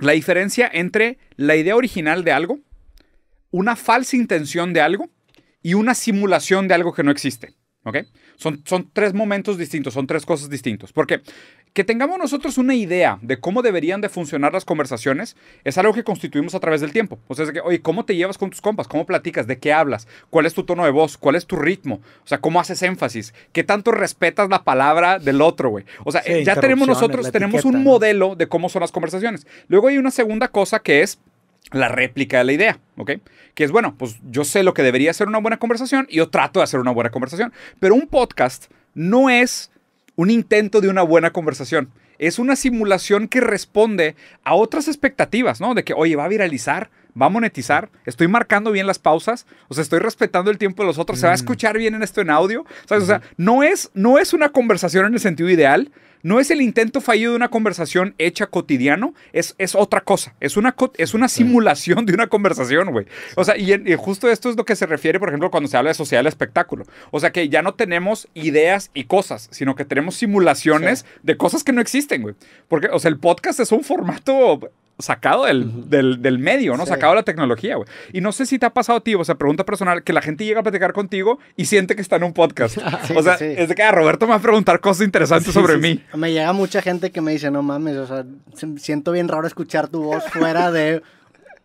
la diferencia entre la idea original de algo, una falsa intención de algo y una simulación de algo que no existe. ¿Ok? Son tres momentos distintos, son tres cosas distintas. Porque que tengamos nosotros una idea de cómo deberían de funcionar las conversaciones es algo que constituimos a través del tiempo. O sea, es que, oye, ¿cómo te llevas con tus compas? ¿Cómo platicas? ¿De qué hablas? ¿Cuál es tu tono de voz? ¿Cuál es tu ritmo? O sea, ¿cómo haces énfasis? ¿Qué tanto respetas la palabra del otro, güey? O sea, Sí, ya tenemos nosotros, etiqueta, tenemos un modelo de cómo son las conversaciones. Luego hay una segunda cosa que es la réplica de la idea, ¿ok? Que es, bueno, pues yo sé lo que debería ser una buena conversación y yo trato de hacer una buena conversación. Pero un podcast no es un intento de una buena conversación. Es una simulación que responde a otras expectativas, ¿no? De que, oye, va a viralizar, va a monetizar, estoy marcando bien las pausas, o sea, estoy respetando el tiempo de los otros, se va a escuchar bien en esto en audio, ¿sabes? O sea, no es una conversación en el sentido ideal, no es el intento fallido de una conversación hecha cotidiano, es otra cosa. Es una simulación de una conversación, güey. O sea, y justo esto es lo que se refiere, por ejemplo, cuando se habla de sociedad del espectáculo. O sea, que ya no tenemos ideas y cosas, sino que tenemos simulaciones de cosas que no existen, güey. Porque, o sea, el podcast es un formato sacado del medio, ¿no? Sí. Sacado de la tecnología, güey. Y no sé si te ha pasado a ti, o sea, pregunta personal, que la gente llega a platicar contigo y siente que está en un podcast. Sí, o sea, sí. es de que Roberto me va a preguntar cosas interesantes sobre mí. Me llega mucha gente que me dice, no mames, o sea, siento bien raro escuchar tu voz fuera de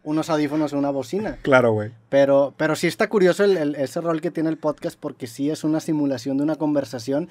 unos audífonos o una bocina. Claro, güey. Pero sí está curioso ese rol que tiene el podcast porque sí es una simulación de una conversación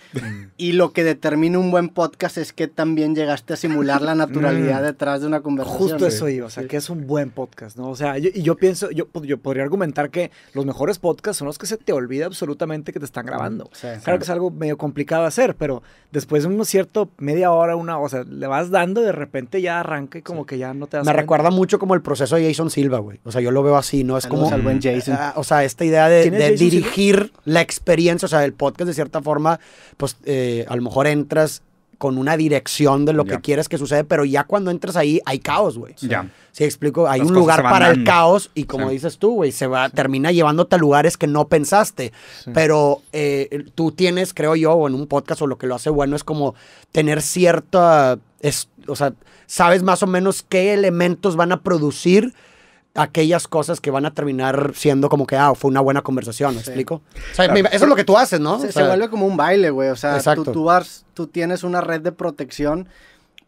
y lo que determina un buen podcast es que también llegaste a simular la naturalidad detrás de una conversación. Justo eso iba, o sea, que es un buen podcast, ¿no? O sea, yo pienso, yo podría argumentar que los mejores podcasts son los que se te olvida absolutamente que te están grabando. Sí, Claro que es algo medio complicado de hacer, pero después de unos cierto media hora, o sea, le vas dando y de repente ya arranca y como que ya no te das Me cuenta. recuerda mucho como el proceso de Jason Silva, güey. O sea, yo lo veo así, ¿no? Es Saludos como... al buen Jason. O sea, esta idea de ¿Quién es Jason dirigir la experiencia, o sea, el podcast de cierta forma, pues a lo mejor entras con una dirección de lo Ya. que quieres que sucede, pero ya cuando entras ahí hay caos, güey. Ya. Sí, explico, hay Las un cosas lugar se van para el dando. caos y como Sí. dices tú, güey, termina llevándote a lugares que no pensaste, pero tú tienes, creo yo, o en un podcast o lo que lo hace bueno es como tener cierta, o sea, sabes más o menos qué elementos van a producir aquellas cosas que van a terminar siendo como que, fue una buena conversación, ¿me explico? O sea, eso es lo que tú haces, ¿no? Se O sea, vuelve como un baile, güey. O sea, Exacto. tú tienes una red de protección,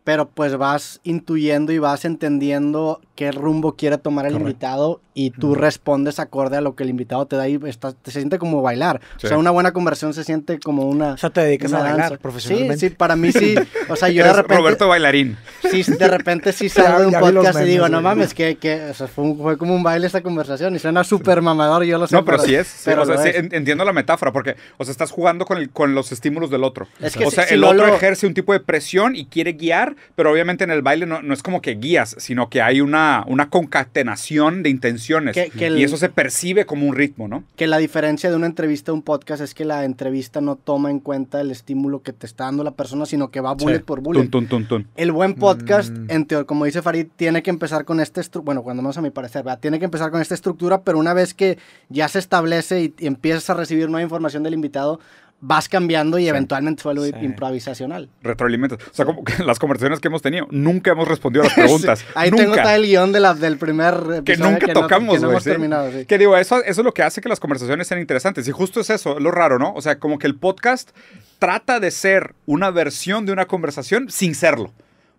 pero pues vas intuyendo y vas entendiendo qué rumbo quiere tomar el invitado y tú respondes acorde a lo que el invitado te da y se siente como bailar. Sí. O sea, una buena conversación se siente como una... O sea, te dedicas una a bailar danza. profesionalmente. Sí, para mí sí. O sea, yo de Eres repente... Roberto Bailarín. Sí, de repente sí salgo de un Ya vi los podcast y memes, digo, no güey. mames, o sea, fue como un baile esta conversación y suena súper mamador, yo lo sé. No, pero sí es. Sí, pero o sea, lo sí, es. entiendo la metáfora, porque, o sea, estás jugando con los estímulos del otro. Es que o sea, si el no otro lo- ejerce un tipo de presión y quiere guiar, pero obviamente en el baile no es como que guías, sino que hay una concatenación de intenciones. Que el- y eso se percibe como un ritmo, ¿no? Que la diferencia de una entrevista a un podcast es que la entrevista no toma en cuenta el estímulo que te está dando la persona, sino que va bullet por bullet. Tun, tun, tun, tun. El buen podcast, como dice Farid, tiene que empezar con bueno, cuando menos a mi parecer, ¿verdad? Tiene que empezar con esta estructura, pero una vez que ya se establece y empiezas a recibir nueva información del invitado, vas cambiando y eventualmente se vuelve improvisacional. Retroalimentas. O sea, como que las conversaciones que hemos tenido, nunca hemos respondido a las preguntas. Ahí nunca. tengo todo el guión del primer Que episodio nunca tocamos, que no güey. hemos ¿sí? terminado, sí. Que digo, eso es lo que hace que las conversaciones sean interesantes. Y justo es eso, lo raro, ¿no? O sea, como que el podcast trata de ser una versión de una conversación sin serlo.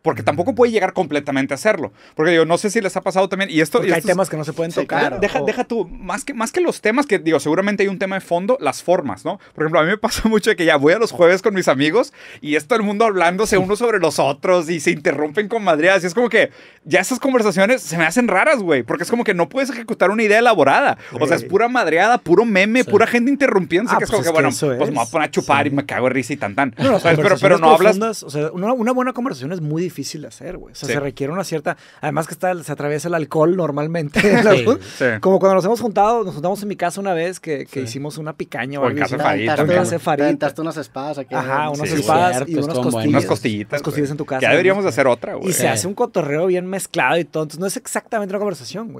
Porque tampoco puede llegar completamente a hacerlo. Porque digo, no sé si les ha pasado también. Y esto, Porque hay esto temas que no se pueden Sí, tocar. claro. Deja tú, más que los temas, que digo, seguramente hay un tema de fondo, las formas, ¿no? Por ejemplo, a mí me pasa mucho de que ya voy a los jueves con mis amigos y es todo el mundo hablándose unos sobre los otros y se interrumpen con madreadas. Y es como que ya esas conversaciones se me hacen raras, güey. Porque es como que no puedes ejecutar una idea elaborada. O sea, es pura madreada, puro meme, pura gente interrumpiéndose. Que es como pues que, bueno, eso pues me voy a poner a chupar Sí. y me cago de risa y tan. No, las ¿Sabes? Pero conversaciones no hablas. profundas, o sea, una buena conversación es muy difícil de hacer, güey. O sea, Sí. se requiere una cierta... Además que se atraviesa el alcohol normalmente. Sí. Como cuando nos juntamos en mi casa una vez que hicimos una picaña O en algo casa así. de Farid En también. casa de Farid. Te aventaste unas espadas aquí. Ajá, unas Sí, espadas cierto, y unas estuvo bueno. costillas. Unas costillitas. Unas costillas güey. en tu casa. Ya deberíamos de hacer otra, güey. Y se hace un cotorreo bien mezclado y todo. Entonces no es exactamente una conversación, güey.